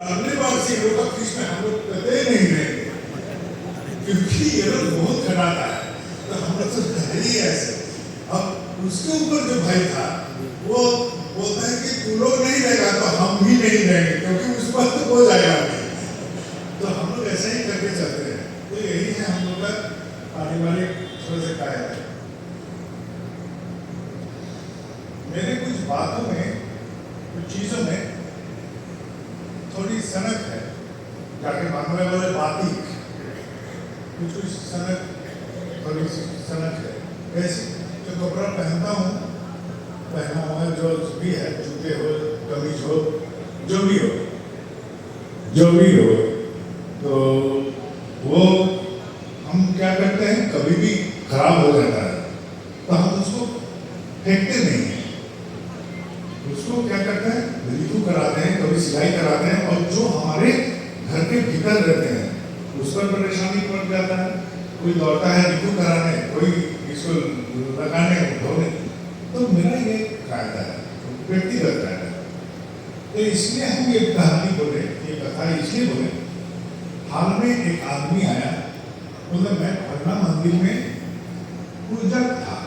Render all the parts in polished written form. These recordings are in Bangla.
अगले बार से योगा फीस में हम लोग कतई नहीं रहेंगे, क्योंकि ये लोग बहुत खटाता है। तो हम लोग तो है ही ऐसे। अब उसके ऊपर जो भाई था वो बोलता है कि तू लोग नहीं रहेगा तो हम भी नहीं रहेंगे, क्योंकि उस पर तो हो जाएगा नहीं। तो हम लोग ऐसे ही करके चलते हैं। तो यही है हम लोग का पारिवारिक थोड़ा सा काया है। मेरे कुछ बातों में, कुछ चीजों में थोड़ी सनक है, जाके बांग्ला वाले बाती कुछ सनक, थोड़ी सी सनक है। कैसे जो कपड़ा पहनता हूँ, पहना हुआ जो भी है, जूते हो, कमीज हो, जो भी हो, तो वो हम क्या करते हैं, कभी भी खराब हो जाता है तो हम उसको फेंकते नहीं हैं, उसको क्या करते हैं, रिव्यू कराते हैं, कभी सिलाई कराते हैं, और जो हमारे घर के भीतर रहते हैं उस पर परेशानी पड़ जाता है। कोई दौड़ता है रिव्यू कराने, कोई इसको लगाने, धोने। तो मेरा ये कायदा है, व्यक्तिगत कायदा है। तो इसलिए हम ये कहानी बोले, ये कथा इसलिए बोले, हाल में एक आदमी आया, मतलब मैं फलना मंदिर में पूजक था,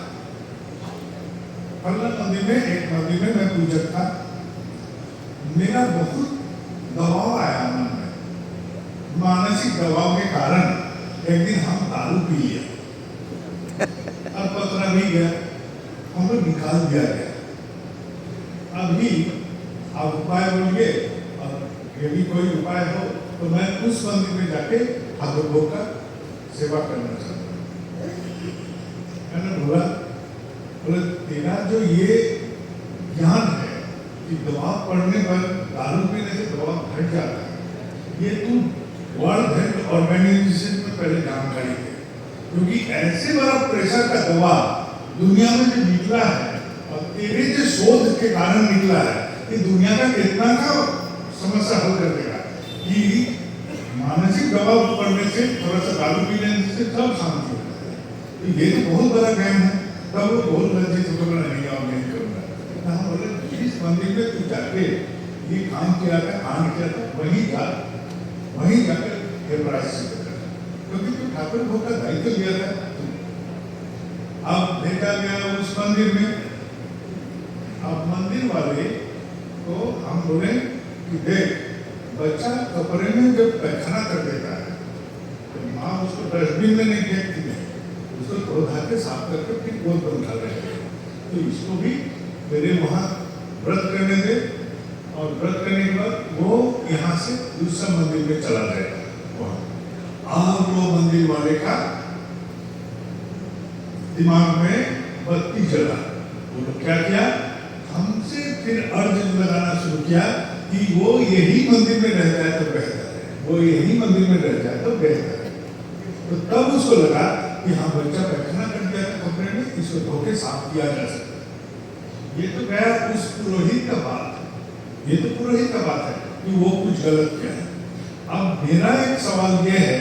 फलना मंदिर में, एक मंदिर में मैं पूजक था। मेरा बहुत दबाव आया मन में, मानसिक दबाव के कारण एक दिन हम दारू पी लिया, अब पकड़ा भी गया, हम लोग निकाल दिया गया। अभी आप उपाय बोलिए, और यदि कोई उपाय हो तो मैं उस मंदिर में जाके ठाकुर का सेवा करना चाहता हूँ। मैंने बोला तेरा जो ये ज्ञान है कि दबाव पड़ने पर दारू पीने से दबाव घट जाता है, ये तू वर्ल्ड हेल्थ ऑर्गेनाइजेशन में पहले जानकारी है, क्योंकि ऐसे बड़ा प्रेशर का दबाव दुनिया में जो निकला है और तेरे जो शोध के कारण निकला है, ये दुनिया का कितना का समस्या हल कर देगा कि मानसिक दबाव पड़ने से थोड़ा सा दारू पी लेने से सब शांति हो जाता है। तो ये तो बहुत बड़ा ज्ञान है। तब वो बहुत लज्जित होकर नहीं आओ, नहीं करूँगा। हम बोले जिस मंदिर में तू जाके ये काम किया था, कांड किया था, वहीं जाकर ये प्रायश्चित कर, क्योंकि तू ठाकुर भोग का दायित्व लिया था। अब देखा गया उस मंदिर में, अब मंदिर वाले को हम बोले कि देख, बच्चा कपड़े में जब पैखाना कर देता है तो माँ उसको डस्टबिन में नहीं फेंकती है, उसको धो के साफ करके फिर गोद पर उठा रहे हैं। तो इसको भी मेरे वहाँ व्रत करने दे, और व्रत करने के बाद वो यहाँ से दूसरा मंदिर में चला जाएगा वहाँ। अब वो मंदिर वाले का दिमाग में बत्ती जला, वो लोग क्या किया, हमसे फिर अर्ज लगाना शुरू किया कि वो यही मंदिर में रह जाए तो बेहतर है, वो यही मंदिर में रह जाए तो बेहतर है। तो तब उसको लगा कि हाँ, बच्चा पैखाना कर दिया था कपड़े में, इसको धोके साफ किया जा सकता है। ये तो गया उस पुरोहित का बात, ये तो पुरोहित का बात है कि वो कुछ गलत किया है। अब मेरा एक सवाल ये है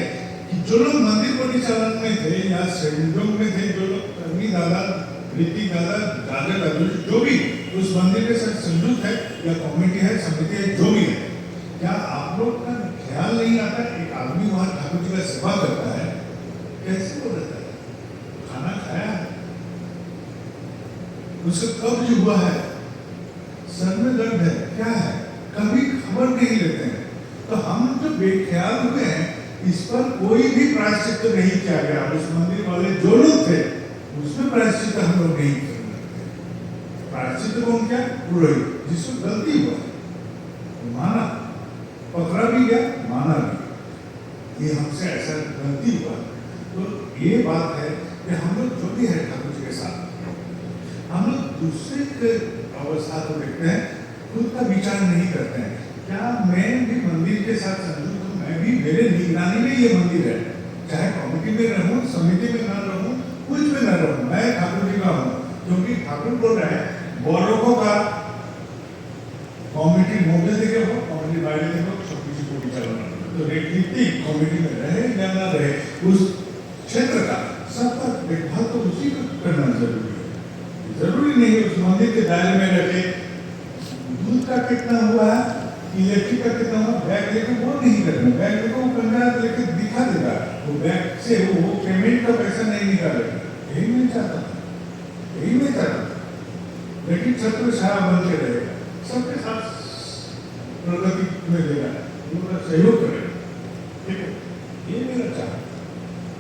कि जो लोग मंदिर परिचालन में थे या संयोग में थे, जो लोग कर्मी दादा, ऋतिक दादा, दादा जो भी उस मंदिर के साथ संयुक्त है या कमेटी है, समिति है, जो भी है, क्या आप लोग का ख्याल नहीं आता एक आदमी वहां ठाकुर जी का सेवा करता है, कैसे वो रहता है, खाना खाया है, उसका कब्ज हुआ है, सर में दर्द है, क्या है, कभी खबर नहीं लेते हैं। तो हम जो बेख्याल हुए हैं, इस पर कोई भी प्रायश्चित नहीं किया गया। उस मंदिर वाले जो लोग थे उसमें प्रायश्चित हम लोग नहीं किए। प्रायश्चित कौन क्या, पुरोहित, जिसको गलती हुआ माना, पकड़ा भी गया, माना भी, ये हमसे ऐसा गलती हुआ। तो ये बात है कि हम लोग जो भी है ठाकुर जी के साथ, हम लोग दूसरे के अवस्था को देखते हैं, खुद का विचार नहीं करते हैं। क्या मैं भी मंदिर के साथ संयुक्त हूँ, मैं भी, मेरे निगरानी में ये मंदिर है, चाहे कमेटी में रहूँ, समिति में न रहूँ, कुछ में न रहूँ, मैं ठाकुर जी का हूँ, क्योंकि ठाकुर बोल रहे हैं बौरों का कमेटी मौके देखे हो, कमेटी बाहर देखो, सब किसी को विचार तो रणनीतिक कमेटी में रहे या ना रहे, उस क्षेत्र का सबका देखभाल तो उसी को करना जरूरी है। जरूरी नहीं उस मंदिर के दायरे में रखे दूध का कितना हुआ है इलेक्ट्रिक का कितना हो, बैग लेके वो नहीं करना, बैग लेके वो कंधा लेके दिखा देगा, वो बैग से वो पेमेंट का पैसा नहीं निकालेगा। यही मैं चाहता था, यही मैं चाहता था। लेकिन छत्र छाया बन के रहेगा, सबके साथ प्रगति में देगा, उनका सहयोग करेगा, ठीक है, ये मेरा चाह।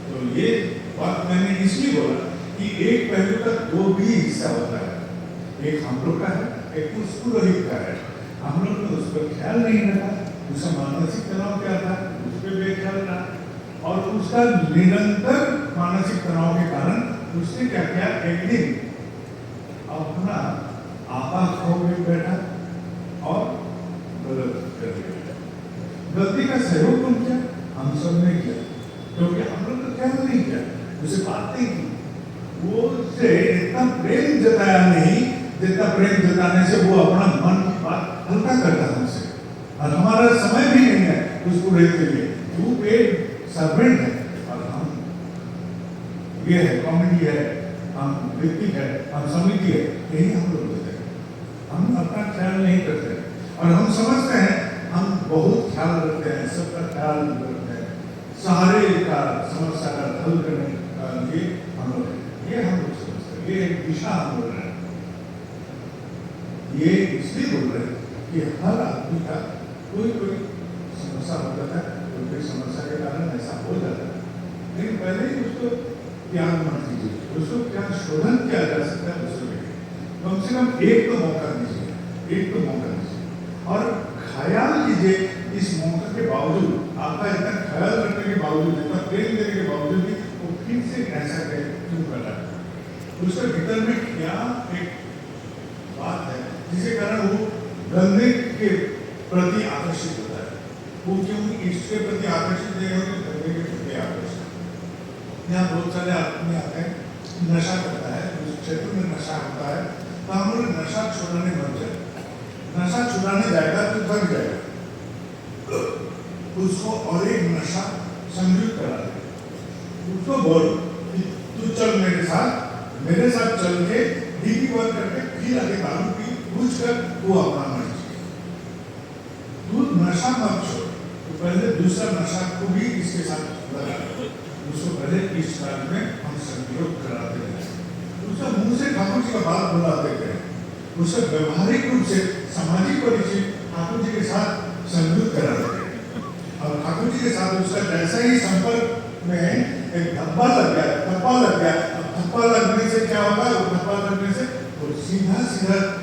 तो ये बात मैंने इसलिए बोला कि एक पहलू का दो भी हिस्सा होता है, एक हम लोग का है, एक उस पुरोहित का है। हम लोग ने उस पर ख्याल नहीं रखा, उसका मानसिक तनाव क्या था उस पर बेख्याल रहा, और उसका निरंतर मानसिक तनाव के कारण उसने क्या किया, एक दिन अपना आपा खो के बैठा और गलत कर दिया। गलती का सहयोग कौन किया, हम सब ने किया, क्योंकि हम लोग तो ख्याल नहीं किया, उसे बात नहीं की, वो से इतना प्रेम जताया नहीं जितना प्रेम जताने से वो अपना मन की बात हल्का करता हमसे। और हमारा समय भी नहीं है उस पुरोहित के लिए, वो पेड सर्वेंट है और हम ये है, कॉमेडी है, हम व्यक्ति है, हम समिति है, यही हम लोग होते हैं। हम अपना ख्याल नहीं करते और हम समझते हैं हम बहुत ख्याल रखते हैं, सबका ख्याल रखते हैं, सहारे का समस्या का हल करने का ये हम लोग हैं, ये हम लोग समझते हैं, ये एक दिशा हम बोल रहे हैं। ये इसलिए बोल रहे हैं कि हर आदमी का कोई समस्या होता है, कोई समस्या के कारण ऐसा हो जाता है, लेकिन पहले ही उसको ज्ञान मत दीजिए, उसको क्या शोधन किया जा सकता है उसको लेकर कम से कम एक तो मौका दीजिए, एक तो मौका दीजिए और ख्याल कीजिए। इस मौके के बावजूद, आपका इतना ख्याल रखने के बावजूद, इतना प्रेम देने के बावजूद भी वो फिर से ऐसा क्यों कर रहा है, उसके भीतर में क्या एक बात है जिसके कारण वो गंदे के प्रति आकर्षित होता है, वो क्यों इष्ट के प्रति आकर्षित नहीं होते, गंदे के प्रति आकर्षित। यहाँ बहुत सारे आदमी आते हैं, नशा करता है, उस क्षेत्र में नशा होता है, तो हम लोग नशा छुड़ाने मत जाए, नशा छुड़ाने जाएगा तो थक जाएगा, उसको और एक नशा संयुक्त करा दे, उसको बोल कि तू चल मेरे साथ चल के डीपी बंद करके फिर आगे दारू पी, पूछ कर वो अपना मर जाए। तू नशा मत छोड़, तो पहले दूसरा नशा को भी इसके साथ लगा, उसको पहले इस काल में हम संयोग कराते हैं, उसका मुंह से ठाकुर जी का बात बुलाते थे, उसका व्यवहारिक रूप से सामाजिक परिचय ठाकुर जी के साथ संयुक्त कराते थे, और ठाकुर जी के साथ उसका जैसा ही संपर्क में एक धब्बा लग गया, धब्बा लगने से क्या होगा, वो धब्बा लगने से वो सीधा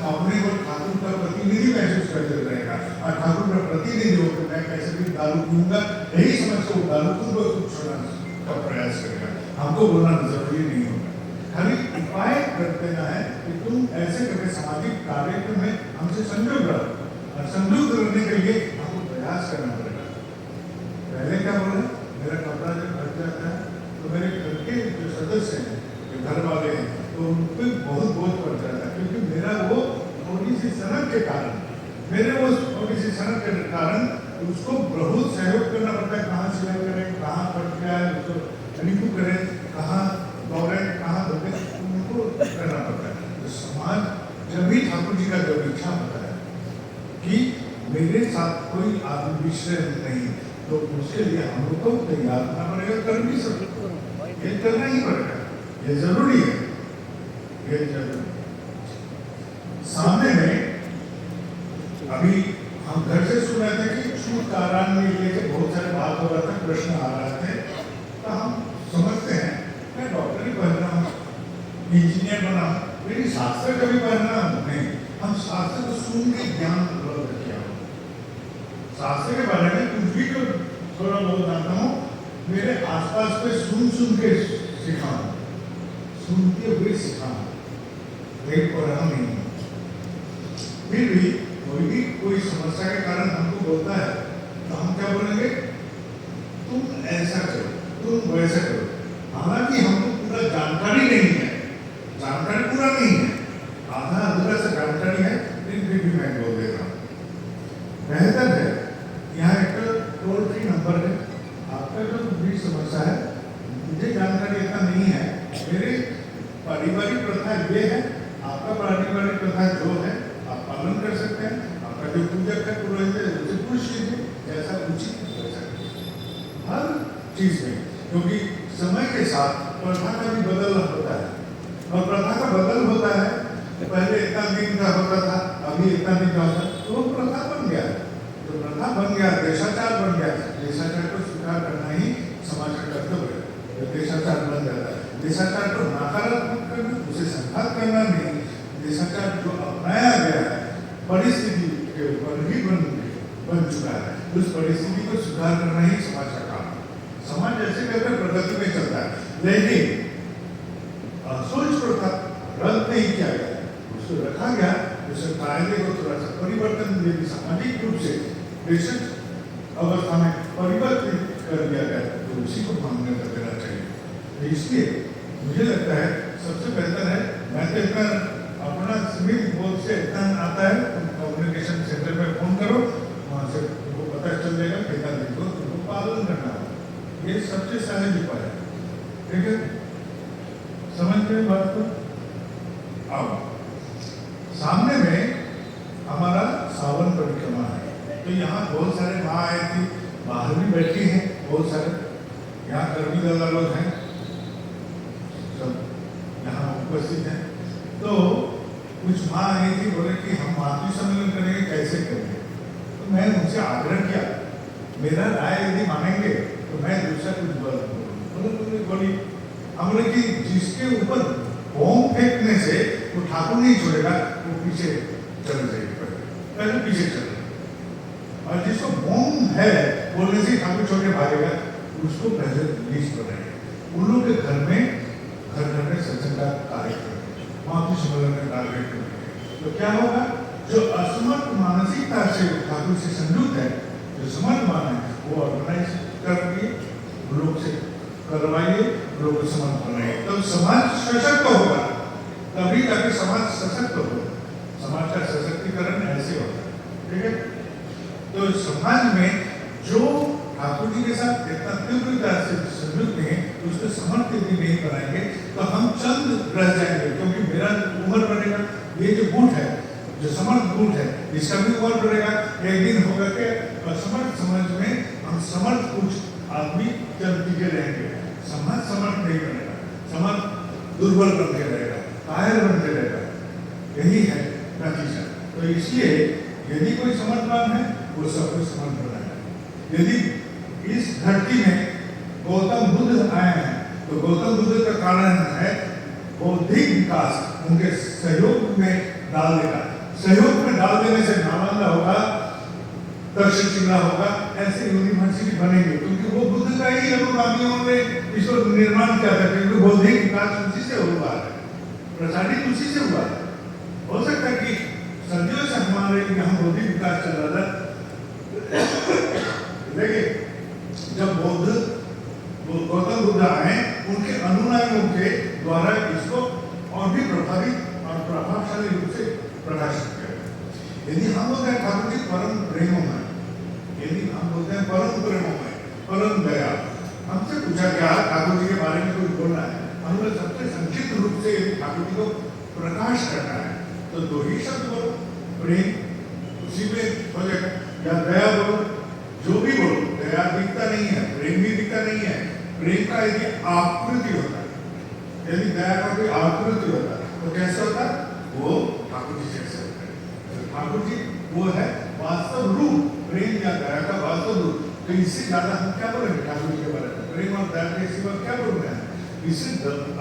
अपने को ठाकुर का प्रतिनिधि महसूस करते रहेगा, और ठाकुर का प्रतिनिधि होकर मैं कैसे भी दारू पीऊंगा, यही समझ को दारू को छोड़ने का प्रयास करेगा। हमको बोलना जरूरी नहीं होगा, खाली उपाय कर देना है कि तुम ऐसे करके सामाजिक कार्यक्रम में हमसे संयोग रहो, और संयोग करने के लिए हमको प्रयास करना पड़ेगा। पहले क्या बोला, मेरा कपड़ा जब भर जाता है तो मेरे घर के जो सदस्य हैं, जो घर वाले हैं, तो उन पर बहुत बोझ पड़ जाता है, क्योंकि मेरा वो थोड़ी सी सनक के कारण, उसको बहुत सहयोग करना पड़ता है, कहाँ सिलाई करें, कहाँ कट गया है उसको रिव्यू करें, कहाँ दौड़े, कहाँ दौड़े, उनको करना पड़ता है। तो समाज जब भी ठाकुर जी का जब इच्छा होता है कि मेरे साथ कोई आदमी विषय नहीं, तो उसके लिए हम लोग को तैयार होना पड़ेगा, कर भी सकते, ये करना ही पड़ेगा, ये जरूरी है, ये जरूरी। सामने में अभी हम घर से सुन रहे थे कि छूट का आराम में लेके बहुत सारे बात हो रहा था, प्रश्न आ रहे थे, तो हम समझते हैं मैं डॉक्टर ही बन रहा हूँ, इंजीनियर बना हूँ, मेरी शास्त्र कभी पढ़ना नहीं, हम शास्त्र को सुन के ज्ञान उपलब्ध किया हो, शास्त्र के बारे में कुछ भी तो थोड़ा बहुत जानता हूँ, मेरे आसपास पे सुन के सीखा हूँ, सुनते हुए सीखा हूँ, एक पढ़ा नहीं। फिर भी कोई समस्या के कारण हमको बोलता है तो हम क्या बोलेंगे, तुम ऐसा करो, तुम वैसा करो, हालांकि हमको पूरा जानकारी नहीं है, जानकारी पूरा नहीं है, आधा अधूरा सा जानकारी है, लेकिन फिर भी मैं बोल देता हूँ। बेहतर है यहाँ एक टोल फ्री नंबर है, आपका जो भी समस्या है, मुझे जानकारी इतना नहीं है, मेरे पारिवारिक प्रथा ये है, आपका पारिवारिक प्रथा जो है आप पालन कर सकते हैं, आपका जो पूजक है पुरोहित है चीज में, क्योंकि समय के साथ प्रथा का भी बदल होता है और प्रथा का बदल होता है। पहले इतना दिन का होता था, अभी इतना दिन का होता है, तो वो प्रथा बन गया। तो प्रथा बन गया, देशाचार बन गया। देशाचार को स्वीकार करना ही समाज का कर्तव्य है। देशाचार बन जाता है। देशाचार को नकारात्मक करना, उसे संघात करना नहीं। देशाचार जो अपनाया गया है परिस्थिति के ऊपर ही बन चुका है, उस परिस्थिति को सुधार करना ही समाज का काम है। समाज ऐसे करके प्रगति में चलता है, लेकिन सोच प्रथा रद्द नहीं किया गया, उसको रखा गया। उसे कायदे को थोड़ा सा परिवर्तन यदि सामाजिक रूप से देश अवस्था में परिवर्तित कर दिया गया तो उसी को मान्यता कर देना चाहिए। इसलिए मुझे लगता है सबसे बेहतर है, मैं तो इतना अपना सिविल बोर्ड से इतना आता है, कम्युनिकेशन सेंटर में फोन करो, वहाँ से उनको पता चल जाएगा कितना दिन को उनको पालन करना है। ये सबसे सहज उपाय है, ठीक है? समझ गए बात को? अब सामने में हमारा सावन परिक्रमा है, तो यहाँ बहुत सारे माँ आए थी, बाहर भी बैठी हैं बहुत सारे, यहाँ कर्मी दादा लोग हैं, सब यहाँ उपस्थित हैं। तो कुछ माँ आई थी, बोले कि हम मातृ सम्मेलन करेंगे, कैसे करेंगे? तो मैं उनसे आग्रह किया, मेरा राय यदि मानेंगे तो मैं दूसरा कुछ बोली। हम बोले कि जिसके ऊपर बॉम्ब फेंकने से वो ठाकुर नहीं छोड़ेगा, वो पीछे चल जाएगा, पहले पीछे चल जाएगा। और जिसको बॉम्ब है बोलने से ठाकुर छोड़ के भागेगा, उसको पहले लिस्ट बनाएगा। उन लोग के घर में सत्संग का कार्यक्रम, मातृ सम्मेलन में टारगेट करेंगे। तो क्या होगा? जो असमर्थ मानसिकता से ठाकुर से संयुक्त है, जो समर्थमान है, वो ऑर्गेनाइज करके लोग से करवाइए, लोग को समर्थ बनाइए, तब समाज सशक्त होगा, तभी जाके समाज सशक्त होगा। समाज का सशक्तिकरण ऐसे होता है, ठीक है? तो समाज में जो ठाकुर जी के साथ इतना तीव्रता से संयुक्त है, उसको समर्थ यदि नहीं बनाएंगे तो हम चंद रह जाएंगे, क्योंकि मेरा उम्र बढ़ेगा, ये जो गुट है, जो समर्थ गुट है, इसका भी उम्र बढ़ेगा। एक दिन होगा कि असमर्थ समाज में हम समर्थ कुछ आदमी चंद टिके रहेंगे, समाज समर्थ नहीं बनेगा, समाज दुर्बल बनते रहेगा, कायर बनते रहेगा, यही है नतीजा। तो इसलिए यदि कोई समर्थवान है, वो सब कुछ समर्थ बनाएगा। यदि इस धरती में गौतम बुद्ध आए हैं, तो गौतम बुद्ध का कारण है बौद्धिक विकास, उनके सहयोग में डाल देगा। सहयोग में डाल देने से नालंदा होगा, तक्षशिला होगा, ऐसे यूनिवर्सिटी बनेंगे, क्योंकि वो बुद्ध का ही अनुगामियों ने इसको निर्माण किया था, क्योंकि बौद्धिक विकास उसी से हुआ है, प्रसारित उसी से हुआ है। हो सकता है कि सदियों से हमारे यहाँ बौद्धिक विकास चल रहा था, लेकिन जब गौतम बुद्ध आए, उनके अनुयायियों के द्वारा इसको और भी प्रभावित और प्रभावशाली रूप से प्रकाशित किया। यदि हम बोलते हैं ठाकुर जी परम प्रेममय, यदि हम बोलते हैं परम प्रेममय, परम दया, हमसे पूछा गया ठाकुर जी के बारे में कुछ बोलना है, हमने सबसे संक्षिप्त रूप से ठाकुर जी को प्रकाश करना है, तो दो ही शब्द बोलो, प्रेम, उसी में हो जाएगा, या दया बोलो, जो भी बोलो। दया दिखता नहीं है, प्रेम भी दिखता नहीं है। प्रेम का यदि आकृति होता है, यदि दया का कोई आकृति होता है, तो कैसे होता है? वो ठाकुर जी जैसे होता है। तो ठाकुर जी वो है वास्तव रूप, प्रेम या दया का वास्तव रूप। तो इससे ज्यादा हम क्या बोलेंगे ठाकुर जी के बारे में? प्रेम और दया के सिवा क्या बोल रहे हैं? इससे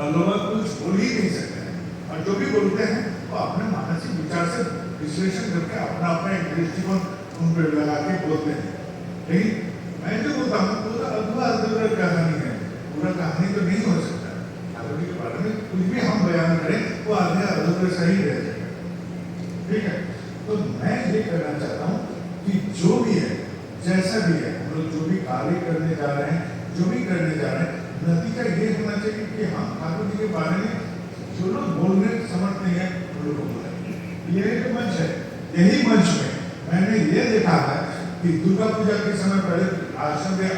अलावा कुछ बोल ही नहीं सकते हैं। और जो भी बोलते हैं वो अपने मानसिक विचार से विश्लेषण करके अपना एक दृष्टिकोण उन पर लगा के बोलते हैं। लेकिन मैं जो बोलता हूँ पूरा अधूरा अधूरा कहानी है, पूरा कहानी तो नहीं हो सकता। ठाकुर जी के बारे में कुछ भी हम बयान करें वो आधे अधूरे सही रह जाएगा, ठीक है? तो मैं ये कहना चाहता हूँ कि जो भी है, जैसा भी है, हम लोग जो भी कार्य करने जा रहे हैं, जो भी करने जा रहे हैं, नतीजा ये होना चाहिए कि हम ठाकुर जी के बारे में जो लोग बोलने समर्थ नहीं है उन लोगों को बोलें। ये जो मंच है, यही मंच में मैंने ये देखा है कि दुर्गा पूजा के समय पहले आश्रम के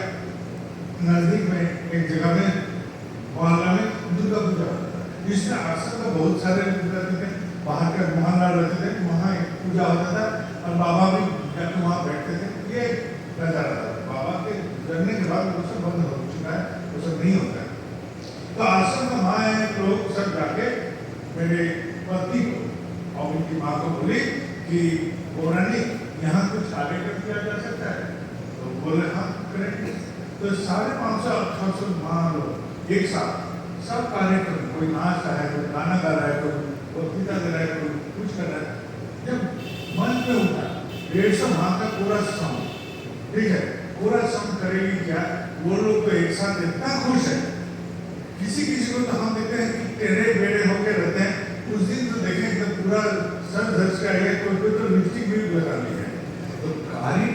नजदीक में एक जगह में मोहल्ला में दुर्गा पूजा होता था। इसमें आश्रम का बहुत सारे लोग रहते थे, बाहर के मोहल्ला रहते थे, वहाँ एक पूजा होता था और बाबा भी जाके वहाँ बैठते थे। ये नजारा था। बाबा के गुजरने के बाद वो सब बंद हो चुका सब नहीं होता है। तो आश्रम में माँ लोग सब जाके मेरे पति को और उनकी माँ को बोली कि पौराणी यहाँ कुछ कार्यक्रम किया जा सकता है, तो बोले हाँ करेंगे। तो 550-600 माँ लोग एक साथ सब कार्यक्रम, कोई नाच रहा है, कोई गाना गा रहा है, कोई वक्तृता दे रहा है, कोई कुछ कर रहा है। जब मन में उठा 150 माँ का पूरा साउंड, ठीक है, पूरा साउंड करेगी क्या, वो लोग तो एक साथ इतना खुश है। किसी किसी को तो हम देखते हैं कि टेढ़े बेड़े होकर रहते हैं, उस दिन तो देखें तो पूरा सर धस का है, कोई कोई तो लिपस्टिक भी लगा ली है। तो कारी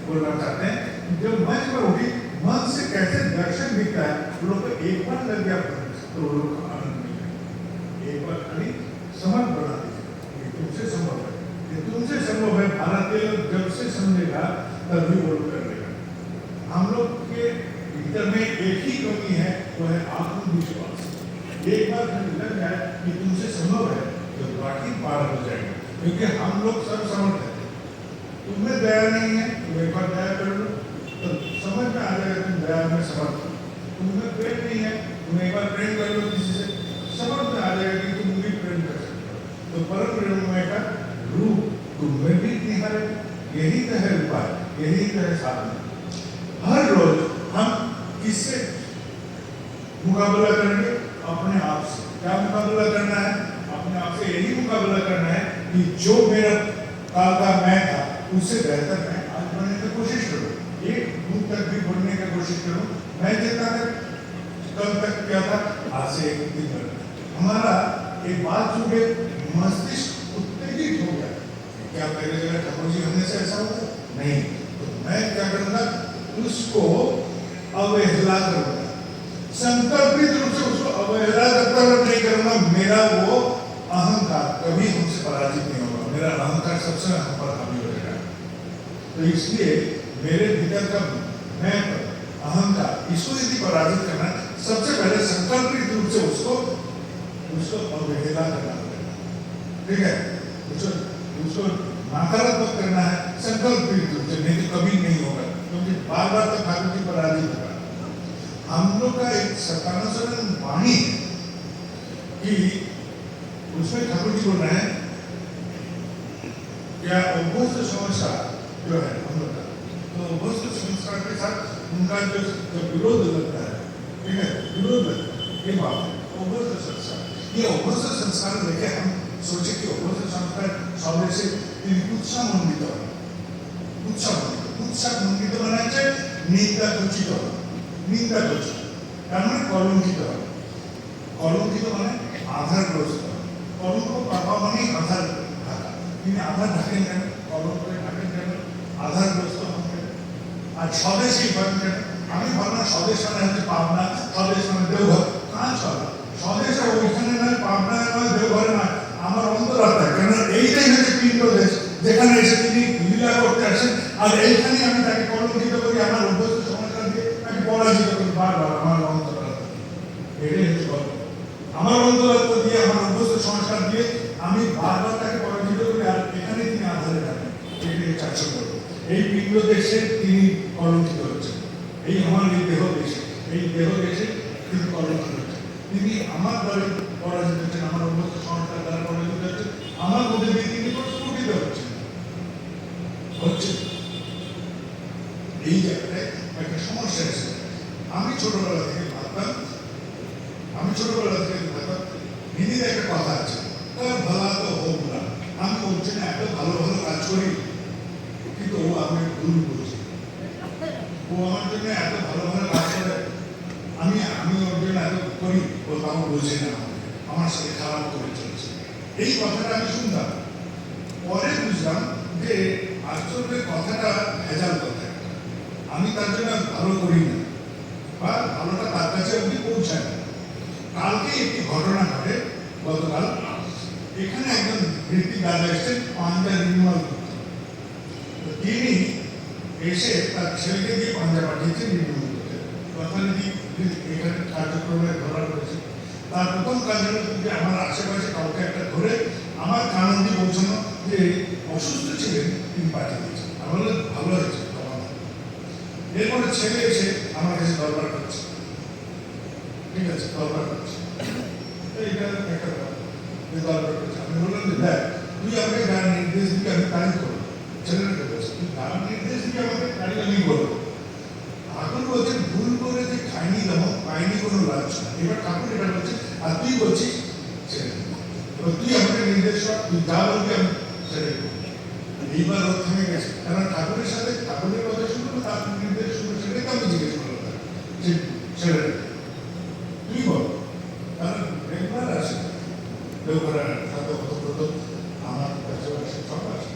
बोलना चाहते हैं, जब मंच पर उठी मन से कैसे दर्शन दिखता है, वो लोग को एक बार लग गया तो वो लोग को आनंद मिल गया। एक बार खाली समझ बना दीजिए, ये तुमसे संभव है, ये तुमसे संभव है। भारतीय लोग जब से समझेगा तभी वो लोग कर लेगा। हम लोग के भीतर में एक ही कमी है, वो है आत्मविश्वास। एक बार लग जाए कि तुमसे संभव है तो बाकी पार हो जाएगा, क्योंकि हम लोग सब समर्थ हैं। तुम्हें दया नहीं है, तुम एक बार दया कर लो तो समझ में आ जाएगा तुम दया में समर्थ हो। तुम्हें प्रेम नहीं है, तुम एक बार प्रेम कर लो किसी से, समझ में आ जाएगा कि तुम भी प्रेम कर सकते हो। तो परम प्रेममय का रूप तुम्हें भी निहारे, यही तो है उपाय, यही तो है साधना। हर रोज हम किससे मुकाबला करेंगे? अपने आप से। क्या मुकाबला करना है? अपने आप से यही मुकाबला करना है कि जो मेरा काल का मैं था उससे बेहतर मैं आज बनने की कोशिश करूँ, एक दूर तक भी बढ़ने की कोशिश करूँ। मैं जितना तक कल तक क्या था, आज से एक दिन बढ़ना। हमारा एक बात सुन के मस्तिष्क उत्तेजित हो गया, क्या पहले जगह ठाकुर जी हमने से ऐसा होता नहीं, तो मैं क्या करूँगा, उसको अवहेला करूँगा, संकल्पित रूप से उसको अवहेला करता हुआ नहीं करूँगा। मेरा वो अहंकार कभी हमसे पराजित नहीं होगा, मेरा अहंकार सबसे हम पर हावी हो जाएगा। तो इसलिए मेरे भीतर का मैं अहंकार, इसको यदि पराजित करना, सबसे पहले संकल्पित रूप से उसको अवहेला करना पड़ेगा, ठीक है। उसको नकारात्मक करना है संकल्पित रूप से, नहीं तो कभी नहीं होगा, क्योंकि बार बार तो ठाकुर जी पराजित होगा। हम लोग का एक सत्यानुसरण वाणी है कि उसमें ठाकुर जी बोल रहे हैं क्या अभ्यस्त संस्कार जो है हम लोग का, तो अभ्यस्त संस्कार के साथ उनका जो विरोध लगता है, ठीक है, विरोध लगता है, ये बात है अभ्यस्त संस्कार। ये अभ्यस्त संस्कार लेके हम सोचे कि अभ्यस्त संस्कार सब से उत्साह मंडित हो, उत्साह मंडित होना चाहिए, निंदा कुचित हो, निंदा कुचित कारण कलंकित हो, कलंकित माने आधारग्रस्त, कलंक पापा माने आधार ढाका, इन आधार ढाकें केन, कलंक को ढाकें केन, आधारग्रस्त होंगे। आज स्वदेशी बन के हमें भावना स्वदेश माने है पावना, स्वदेश माने देवघर, कहाँ चला स्वदेश है वो इतने ना पावना है ना देवघर ना, हमारा अंतर आता है, कारण एक ही है कि तीन तो देश, देखा नहीं ऐसे तीन लीला करते हैं, और एक ही नहीं हमें ताकि कलंकित करी हमारे उद्देश्य समझ कर दिए, ताकि पराजित करी बार बार हमारा अंतर आता है, ये है जो हमारा अंतर आता दिए, हमारे उद्देश्य समझ कर दिए, हमें बार बार ताकि पराजित करी यार एकाने तीन आधार है, ये है चार्ज करो, एक पिंगलो देश से तीन कलंकित होते हैं, ये हमारे देहो देश, ये देहो देश से तीन कलंकित होते हैं, তিনি আমার দলে পরাজিত হচ্ছেন, আমার অভ্যস্ত সংস্কার দ্বারা পরাজিত হচ্ছেন, আমার মধ্যে দিয়ে তিনি প্রস্ফুটিত হচ্ছে। এই জায়গায় একটা সমস্যা আছে। আমি ছোটবেলা থেকে ভাবতাম হিন্দিতে একটা কথা আছে, তার ভালা তো হোক না, আমি ওর জন্য এত ভালো ভালো কাজ করি, কিন্তু ও আমি ভুল করছি, ও আমার জন্য এত ভালো ভালো কাজ করে, আমি ওর জন্য এত করি, ও তাও বোঝে না, আমার সাথে খারাপ করে চলছে। এই কথাটা আমি শুনতাম, পরে বুঝলাম যে আসলে কথাটা ভেজাল কথা, আমি তার জন্য ভালো করি না বা ভালোটা তার কাছে অবধি পৌঁছায় না। কালকে একটি ঘটনা ঘটে, গতকাল এখানে একজন ঋত্বিক দাদা এসেছেন পাঞ্জা রিনিউয়াল করতে, তিনি এসে তার ছেলেকে দিয়ে পাঞ্জা পাঠিয়েছেন রিনিউয়াল করতে, যথারীতি এখানে কার্যক্রমে ধরা রয়েছে। তার প্রথম কাজ হলো যে আমার আশেপাশে কাউকে একটা ধরে আমার কান অবধি পৌঁছানো যে অসুস্থ ছিলেন তিনি পাঠিয়ে দিয়েছেন, আমার ভালো হয়েছে। এরপরে ছেলে এসে আমার কাছে দরবার করছে, ঠিক আছে দরকার করছে এইটা একটা কথা দরকার করছে। আমি বললাম যে দেখ তুই আমাকে গান নির্দেশ দিবি আমি তাই করবো। ছেলেটাকে বলছে তুই গান নির্দেশ দিবি আমাকে তাই আমি বলবো। ঠাকুর বলছেন ভুল করে যে খাইনি দেবো পাইনি কোনো লাভ না। এবার ঠাকুর এটা বলছে আর তুই বলছিস ছেড়ে দেবো। এবার তুই আমাকে নির্দেশ কর তুই যা বলবি আমি ছেড়ে দেবো। এইবার ও থেমে গেছে কারণ ঠাকুরের সাথে ঠাকুরের কথা শুনলো তার নির্দেশ শুনলো সেটাই তো আমি জিজ্ঞেস করলাম যে ছেড়ে দেবে তুই বল। কারণ রেগুলার আসে দেওঘরের সাথে অতপ্রত আমার কাছে আসে সব আসে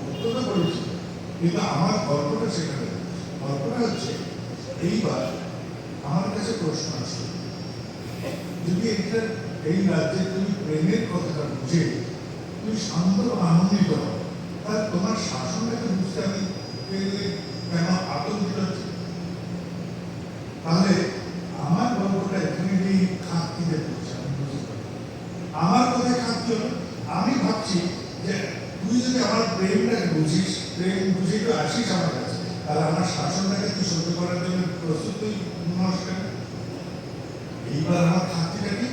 অত্যন্ত পরিচিত কিন্তু আমার গল্পটা সেখানে গল্পটা হচ্ছে এইবার আমার কাছে প্রশ্ন আসে যদি এটা এই রাজ্যে তুমি প্রেমের কথাটা বুঝে তুমি শান্ত আনন্দিত হও তাহলে তোমার শাসনটাকে বুঝতে আমি কেন আতঙ্কিত হচ্ছে। তাহলে আমার গল্পটা এখানে গিয়ে খাঁকিতে পড়ছে আমি বুঝতে পারি আমার কোথায় খাঁকি হলো। আমি ভাবছি যে তুই যদি আমার প্রেমটাকে বুঝিস প্রেম বুঝে তো আসিস আমার কাছে তাহলে আমার শাসনটাকে তুই সহ্য করার জন্য প্রস্তুত তুই নমস্কার। এইবার আমার খাঁকিটা কি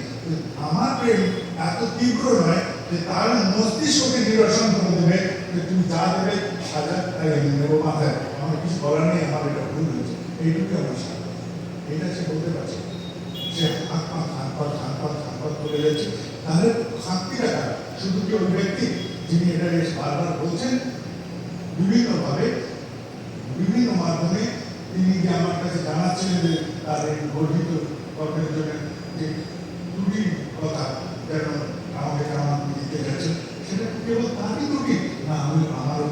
আমার প্রেম এত তীব্র নয় যে তার মস্তিষ্ককে নিরসন করে দেবে যে তুমি যা দেবে সাজা তাই আমি নেবো মাথায় আমার কিছু বলার নেই আমার এটা ভুল হয়েছে এইটুকু আমার সাজা এটা সে বলতে পারছে সে হাত পা করে যাচ্ছে। তাহলে খাঁকিটা কার শুধু কি ওই ব্যক্তি যিনি এটা বেশ বারবার বলছেন বিভিন্নভাবে বিভিন্ন মাধ্যমে তিনি যে আমার কাছে জানাচ্ছিলেন যে তার এই গর্বিত কর্মের জন্য যে ত্রুটির কথা যেন আমাকে কেমন দিতে যাচ্ছেন সেটা কেবল তারই ত্রুটি না আমি আমারও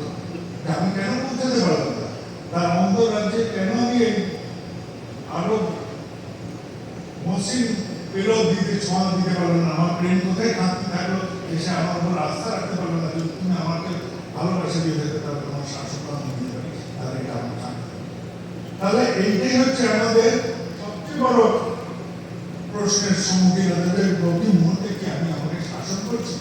আমি কেন পৌঁছাতে পারলাম না তার অন্তরাজ্যে কেন আমি আরো মসৃণ পেলক দিতে ছোঁয়া দিতে পারলো না আমার প্রেম কোথায় খাঁকি থাকলো এসে আমার উপর আস্থা রাখতে পারলো না যদি তুমি আমাকে ভালোবাসা দিয়ে যেতে তাহলে তোমার শাসন আমি দিতে পারি তাহলে এটা আমার খাঁকি। তাহলে এইটাই হচ্ছে আমাদের সবচেয়ে বড় প্রশ্নের সম্মুখীন হতে প্রতি মুহূর্তে কি আমি আমাকে শাসন করছি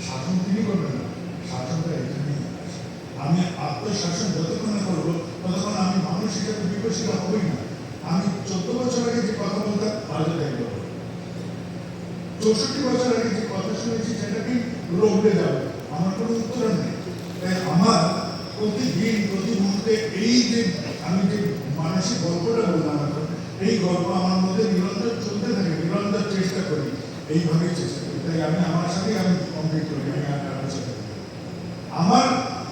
শাসন তিনি করবেন না শাসনটা এখানেই আসে। আমি আত্মশাসন যতক্ষণ করবো ততক্ষণ আমি মানুষ হিসেবে বিকশিত হবই না। আমি 14 বছর আগে যে কথা বলতাম আজও তাই বলবো 64 বছর আগে যে কথা শুনেছি সেটা কি রোগড়ে যাবে আমার কোনো উত্তরণ নেই। তাই আমার প্রতিদিন প্রতি মুহূর্তে এই যে আমি যে মানসিক গল্পটা বললাম এখন এই গল্প আমার মধ্যে নিরন্তর চলতে থাকে নিরন্তর চেষ্টা করি এইভাবেই চেষ্টা করি। তাই আমি আমার সাথে আমি কমপ্লিট করি আমি আর কারোর সাথে আমার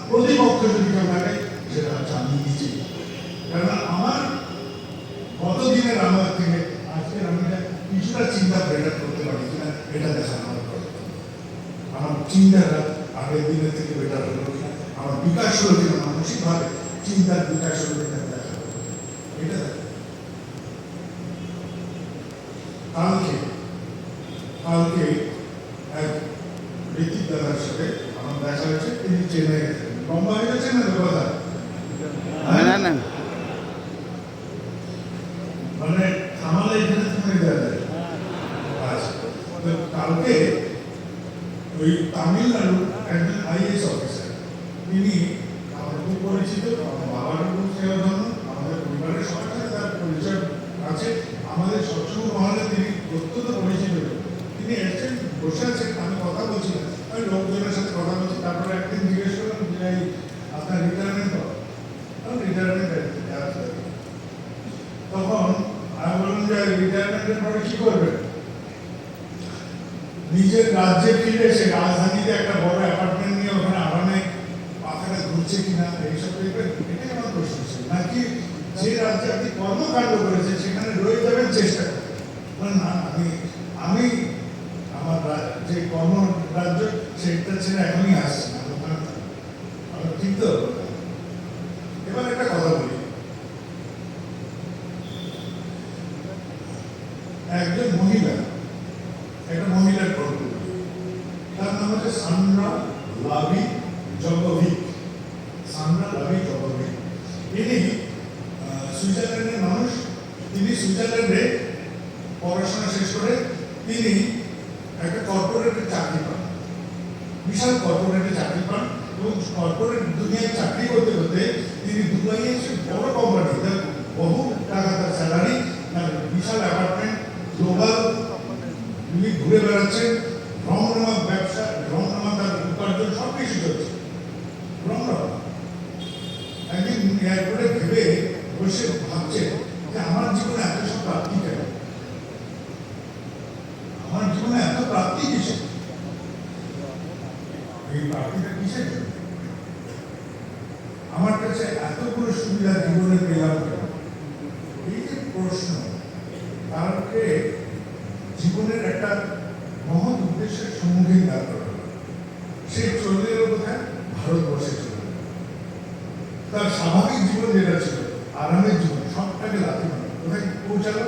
প্রতিপক্ষ যদি কেউ থাকে সেটা হচ্ছে আমি নিজেই। কারণ আমার গতদিনের আমার থেকে আজকের আমি কিছুটা চিন্তা বেটার করতে পারি কিনা এটা দেখা আমার চিন্তাটা আগের দিনের থেকে বেটার হলো কিনা আমার বিকাশ হলো কিনা মানসিকভাবে চিন্তার বিকাশ হলো কিনা দেখা এটা কালকে এক ঋতিক দাদার সাথে আমার দেখা হয়েছে তিনি চেন্নাই লম্বা হয়ে গেছে না কথা না মানে থামালে এখানে থেমে দেওয়া যায়। আচ্ছা কালকে ওই তামিলনাড়ুর একজন IAS অফিসার তিনি আমার খুব পরিচিত আমার বাবারও খুব সেবা ধর্ম আমাদের পরিবারের সবার সাথে তার পরিচয় আছে আমাদের সবসময় মহলে তিনি অত্যন্ত পরিচিত তিনি এসছেন বসে আছেন আমি কথা বলছিলাম আমি লোকজনের সাথে কথা বলছি তারপরে একদিন জিজ্ঞেস করলাম যে আপনার রিটায়ারমেন্ট রিটায়ারমেন্ট তখন আমি বললাম যে রিটায়ারমেন্টের পরে কি করবেন নিজের রাজ্যে ফিরে এসে রাজধানীতে একটা বড় অ্যাপার্টমেন্ট নিয়ে ওখানে আরামে মাথাটা ঘুরছে কিনা এইসব এটাই আমার প্রশ্ন ছিল নাকি যে রাজ্যে আপনি কর্মকাণ্ড করেছেন সেখানে রয়ে যাবেন চেষ্টা করেন না আমি আমার যে কর্ম রাজ্য সেটা ছেড়ে এখনই আসছে না ঠিক তো। এবার একটা কথা বলি একজন মহিলা একটা মহিলার গল্প তার নাম হচ্ছে সান্ড্রা লাভি জকোভিক ইনি সুইজারল্যান্ডের মানুষ তিনি সুইজারল্যান্ডে পড়াশোনা শেষ করে তিনি একটা কর্পোরেটে চাকরি পান বিশাল কর্পোরেটে চাকরি পান এবং কর্পোরেট দুনিয়ায় চাকরি করতে করতে তিনি দুবাইয়ে বড় কোম্পানি বহু টাকা তার স্যালারি তার বিশাল অ্যাপার্টমেন্ট বসে ভাবছে যে আমার জীবনে এত সব প্রাপ্তি কেন, আমার জীবনে এত প্রাপ্তি কিসের, এই প্রাপ্তিটা কিসের জন্য, আমার কাছে এতগুলো সুবিধা জীবনে পেলাম কেন, এই যে প্রশ্ন তারকে জীবনের একটা মহৎ উদ্দেশ্যের সম্মুখীন দাঁড় করালো। সে চলে এলো কোথায়, ভারতবর্ষে চলে এলো। তার স্বাভাবিক জীবন যেটা ছিল, আরামের জীবন, সবটাকে লাথি মারল। কোথায় পৌঁছালো,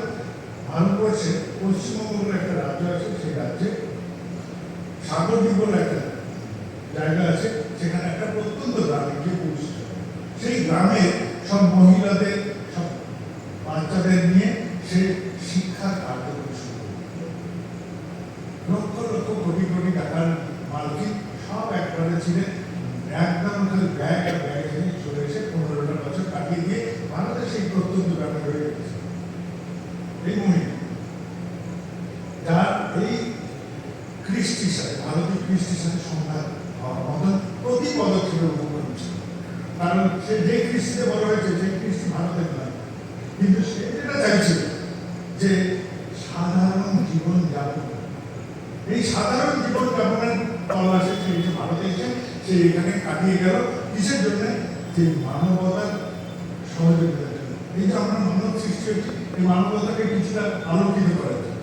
ভারতবর্ষে পশ্চিমবঙ্গ বলে একটা রাজ্য আছে, সেই রাজ্যে সাগরদ্বীপ বলে একটা জায়গা আছে, সেখানে একটা প্রত্যন্ত গ্রামে গিয়ে পৌঁছেছিল। সেই গ্রামে সব মহিলাদের, সব বাচ্চাদের নিয়ে সে শিক্ষার কার্যক্রম শুরু করল। লক্ষ লক্ষ কোটি কোটি টাকার মালকিন সব একবারে ছিলেন, একদম খালি ব্যাগ আর ব্যাগ নিয়ে চলে এসে 15টা বছর কাটিয়ে দিয়ে ভারতের সেই প্রত্যন্ত গ্রামে রয়ে গেছে। এই মহিলা যার এই কৃষ্টির সাথে, ভারতীয় কৃষ্টির সাথে সংঘাত হওয়ার মতন প্রতি পদক্ষেপে উপকরণ ছিল। কারণ সে যে কৃষ্টিতে বড় হয়েছে, সেই কৃষ্টি ভারতের নয়, কিন্তু সে যেটা চাইছিল যে সাধারণ জীবন যাপন, এই সাধারণ জীবন যাপনের তল্লাশে সে যে ভারতে এসে সে এখানে কাটিয়ে গেল। কিসের জন্য, যে মানবতার সহযোগিতার জন্য। এই যে আমরা মানব সৃষ্টি হচ্ছে, এই মানবতাকে কিছুটা আলোকিত করার জন্য।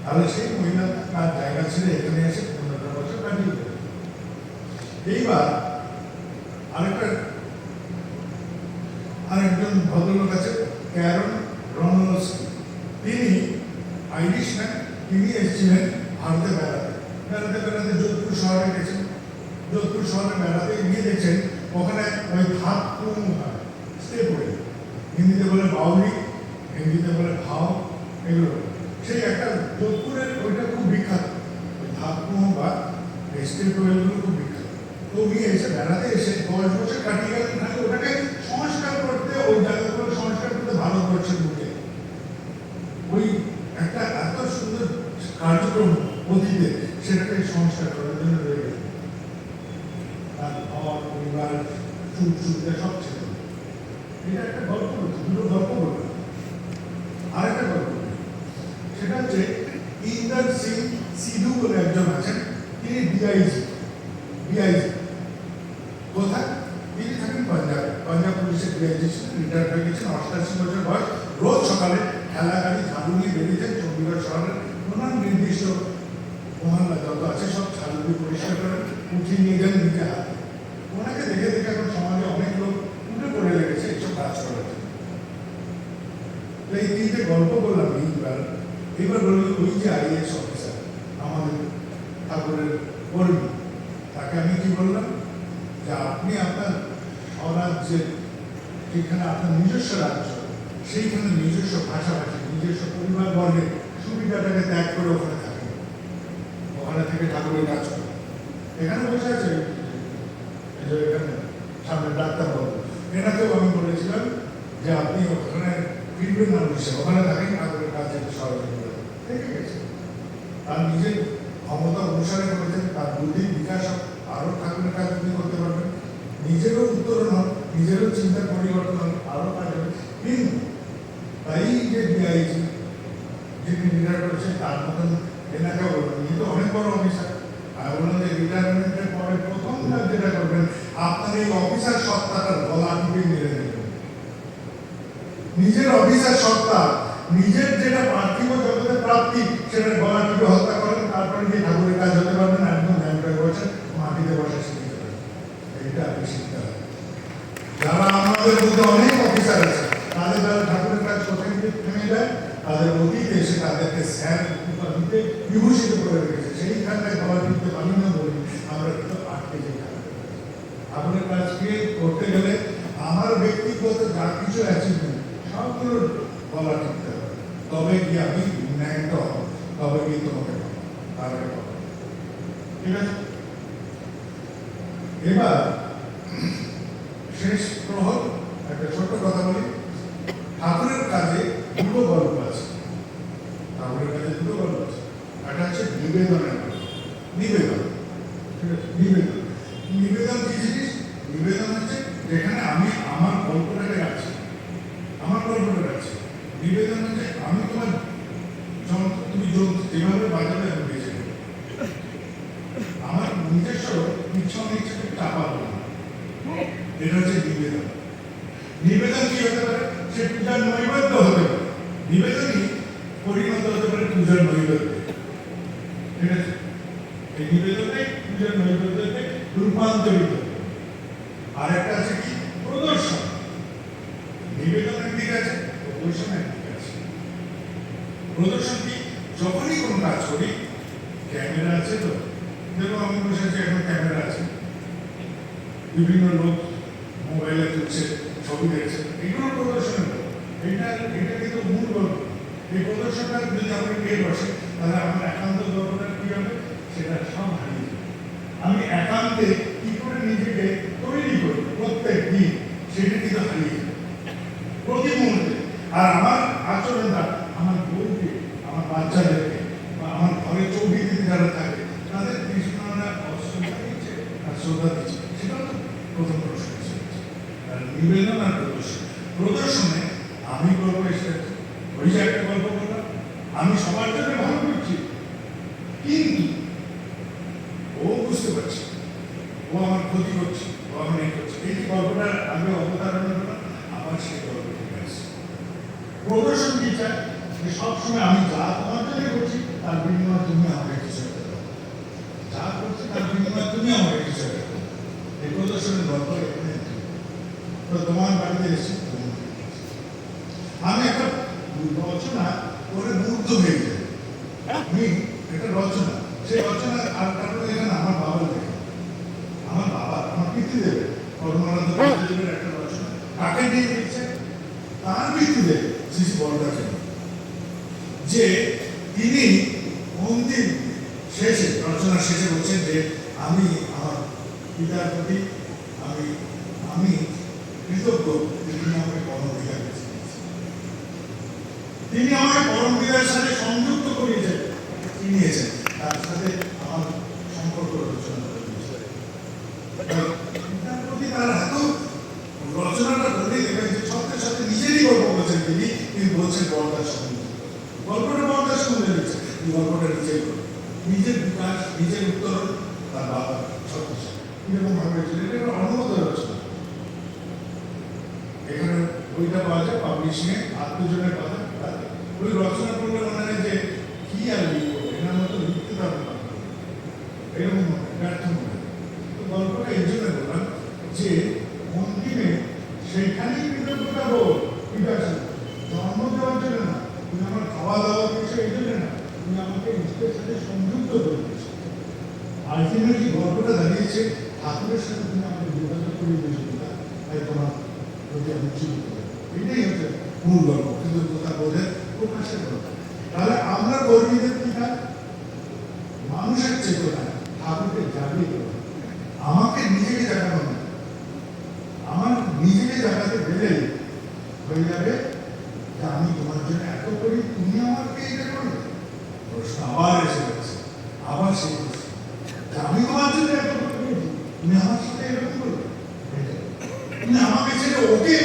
তাহলে সেই মহিলা তার জায়গা ছেড়ে এখানে এসে 15টা বছর কাটিয়ে গেল। এইবার আরেকজন ভদ্রলোক আছে, ক্যারন রনলস্কি। তিনি আইরিশম্যান, তিনি এসেছিলেন ভারতে বেড়াতে বেড়াতে বেড়াতে যোধপুর শহরে গেছেন। যোধপুর শহরে বেড়াতে গিয়ে দেখছেন ওখানে ওই ধাপ স্টে করে, হিন্দিতে বলে বাউলি, হিন্দিতে বলে ভাও, এগুলো সেই একটা যোধপুরের ওইটা খুব বিখ্যাত, ওই ধাপকুম বা স্টেপ ওয়েলগুলো খুব বিখ্যাত। তো উনি এসে বেড়াতে এসে 10 বছর কাটিয়ে গেলেন, খালি ওটাকে সংস্কার করতে, ওই জায়গাগুলো সংস্কার করতে ভারতবর্ষের বুকে। ওই একটা এত সুন্দর কার্যক্রম অতীতে, সেটাকে সংস্কার করার জন্য রয়ে গেল। তার ঘর, পরিবার, সুখ সুবিধা সব ছিল। এটা একটা গল্প বলছে, দুটো গল্প বলবে। আরেকটা গল্প, সেটা হচ্ছে ইন্দর সিং সিধু বলে একজন আছেন, তিনি ডিআইজি কোথায়, তিনি থাকেন পাঞ্জাবে, পাঞ্জাব পুলিশের ডিআইজি ছিলেন, রিটায়ার হয়ে গেছেন, 88 বছর বয়স। রোজ সকালে ঠেলা গাড়ি ঝাড়ু নিয়ে বেরিয়েছেন চণ্ডীগড় শহরের ওনার নির্দিষ্ট মহল্লা যত আছে সব ঝাড়ু দিয়ে পরিষ্কার করেন, উঠিয়ে নিয়ে যান নিজে হাতে। ওনাকে দেখে দেখে এখন সমাজে অনেক লোক উঠে পড়ে লেগেছে এইসব কাজ করার জন্য। এই তিনটে গল্প বললাম। এইবার বলল ওই যে আইএস অফিসার, আমাদের ঠাকুরের কর্মী, তাকে আমি কি বললাম যে আপনি আপনার স্বরাজ্যের, যেখানে আপনার নিজস্ব রাজ্য, সেইখানে নিজস্ব ভাষাভাষী, নিজস্ব পরিবার বর্গের সুবিধাটাকে ত্যাগ করে ওখানে থাকেন, ওখানে থেকে ঠাকুরের কাজ করেন। এখানে বসে আছে এখানে সামনে ডাক্তারবাবু, এনাকেও আমি বলেছিলাম যে আপনি ওখানে ফিরবেন না, ওখানে থাকেন, ঠাকুরের কাজ যেতে সহযোগিতা দেখে গেছে। তার নিজের ক্ষমতা অনুসারে করেছেন, তার বুদ্ধির বিকাশ আরো ঠাকুরের কাজ তিনি করতে পারবেন, নিজেরও উত্তরণ হন, নিজেরও চিন্তার পরিবর্তন হন, আরো কাজ হবে। কিন্তু তাই যে ডিআইজি যিনি রিটায়ার করেছেন, তার মতন এনাকে বলবেন, কিন্তু অনেক বড় অফিসার। আর বললেন যে রিটায়ারমেন্টের পরে প্রথম কাজ যেটা করবেন, আপনার এই অফিসার সত্তাটার গলা টিপে মেরে দেবেন। নিজের অফিসার সত্তা, নিজের যেটা পার্থিব জগতের প্রাপ্তি, সেটা গলা টিপে হত্যা করেন, তারপরে গিয়ে ঠাকুরের কাজ হতে পারবেন। একদম ধ্যানটা বসে মাটিতে বসে শিখতে পারেন। এইটা আপনি শিখতে হবে। যারা আমাদের মধ্যে অনেক অফিসার আছে, তাদের দ্বারা ঠাকুরের কাজ কোথায় গিয়ে থেমে যায়, তাদের অতীতে এসে তাদেরকে স্যার উপাধিতে বিভূষিত করে রেখেছে। সেইখানটায় গলা টিপতে পারি না বলি আমরা কিন্তু আটকে যাই। ঠাকুরের কাজকে করতে গেলে আমার ব্যক্তিগত যা কিছু অ্যাচিভমেন্ট সবগুলোর গলা টিপতে হবে, তবে গিয়ে আমি ন্যায়িত হব, তবে গিয়ে তোমাকে পাবো, তার আগে পাবো। ঠিক আছে, এবার শেষ প্রহর একটা ছোট্ট কথা বলি। ঠাকুরের কাজে দুটো গল্প আছে, ঠাকুরের কাজে দুটো গল্প আছে। একটা হচ্ছে নিবেদনের গল্প, নিবেদন। ঠিক আছে, নিবেদন। নিবেদন কি জিনিস? নিবেদন হচ্ছে যেখানে আমি আমার গল্পটাকে রাখছি, হতে পারে, সে পূজার নৈবেদ্য হতে পারে, নিবেদনই পরিণত হতে পারে পূজার নৈবেদ্যে। ঠিক আছে, এই নিবেদনে পূজার নৈবেদ্যতে রূপান্তরিত। আর একটা আছে কি প্রদর্শন। নিবেদন একদিকে আছে, প্রদর্শন একদিকে আছে। প্রদর্শন কি, যখনই কোনো কাজ করি, ক্যামেরা আছে তো, দেখো আমি বসে আছি, এখন ক্যামেরা আছে, বিভিন্ন লোক মোবাইলে তুলছে, ছবি দেখছে, এগুলো প্রদর্শন। এটা কিন্তু মূল গল্প। এই প্রদর্শনটা যদি আপনি পেয়ে বসে, তাহলে আমার একান্ত গল্পটা কি হবে, সেটা সব হারিয়ে যাবে। আমি একান্তে কি করে নিজেকে তৈরি করি প্রত্যেক দিন, সেটা কিন্তু হারিয়ে যাবে প্রতি মুহূর্তে। আর আমার আচরণটা আমার বউকে, আমার বাচ্চাদেরকে, বা আমার ঘরের চৌকিতে যারা থাকে, তাদের কৃষ্ণরা অশ্রদ্ধা দিচ্ছে আর শ্রদ্ধা দিচ্ছে, সেটাও তো প্রথম প্রশ্ন। আর নিবেদন আর প্রদর্শন, প্রদর্শনে আমি গল্প এসেছি, ওই যে একটা গল্প বললাম, আমি সবার জন্য ভালো করছি, কিন্তু ও বুঝতে পারছে ও আমার ক্ষতি করছে, ও আমার এই করছে। এই যে গল্পটা আমি অবতারণা করলাম, আবার সেই গল্প ঠিক আছে। প্রদর্শন কি চায়, যে সবসময় আমি যা তোমার জন্য করছি, তার বিনিময়ে তুমি আমাকে কিছু একটা দাও, যা করছি তার বিনিময়ে তুমি আমাকে কিছু একটা দাও। এই প্রদর্শনের গল্প এখানে। তো তোমার বাড়িতে এসেছি, আমি একটা রচনা করে মুগ্ধ হয়ে যাই। আমি একটা রচনা, সেই রচনা আর কারণে এখানে আমার বাবা লেখা, আমার বাবা, আমার পিতৃদেব কর্মনাথ পিতৃদেবের একটা রচনা, কাকে নিয়ে লিখছে, তার পিতৃদেব শ্রী বরদাসেন, যে তিনি অন্তিম শেষে, রচনা শেষে বলছেন যে আমি আমার পিতার প্রতি আমি কৃতজ্ঞ, তিনি আমাকে পরম বিদায় দিয়েছেন, তিনি আমাকে পরম বিদায়ের সাথে সংযুক্ত করিয়েছেন, নিয়েছেন, তার সাথে আমার সম্পর্ক রচনা করে দিয়েছেন। পিতার প্রতি তার এত, রচনাটা বলেই দেখবেন যে সাথে সাথে নিজেরই গল্প বলছেন, তিনি বলছেন বরদাস সম্বন্ধে, গল্পটা বরদাস সম্বন্ধে লিখছেন, গল্পটা নিজের নিজের বিকাশ, নিজের উত্তরণ, তার বাবা ছত্রিশ এরকম ভাবে এটা অনুমত রচনা। এখানে বইটা পাওয়া যায় পাবলিশিং এ, আত্মজনের কথা। ওই রচনা করলে মনে হয় যে কি আর লিখবো, এনার মতো লিখতে পারবো না, এরকম ব্যর্থ মনে হয়। তো গল্পটা এই জন্য বললাম যে অন্তিমে সেইখানেই কৃতজ্ঞতা বোধ, ঠিক আছে, জন্ম দেওয়ার জন্য না, তুমি আমার খাওয়া দাওয়া দিয়েছো এই জন্য না, তুমি আমাকে নিজের সাথে সংযুক্ত করে দিয়েছো। আলটিমেটলি গল্পটা দাঁড়িয়েছে ঠাকুরের সাথে তুমি আমাকে যোগাযোগ করে দিয়েছো, তাই তোমার প্রতি আমি চিন্তিত। এটাই হচ্ছে মূল গল্প, কৃতজ্ঞতা বোধের প্রকাশের গল্প। তাহলে আমরা কর্মীদের কি কাজ, মানুষের চেতনা ঠাকুরকে জাগিয়ে দেওয়া, আমাকে নিজেকে জাগানো না, আমার নিজেকে জাগাতে গেলে হয়ে যাবে যে আমি তোমার জন্য এত করি, তুমি আমাকে এটা করবে। প্রশ্ন আবার এসে গেছে, আবার সেই প্রশ্ন, আমি তোমার জন্য এত করি, তুমি আমার সাথে এরকম করবে, তুমি আমাকে ছেড়ে ওকে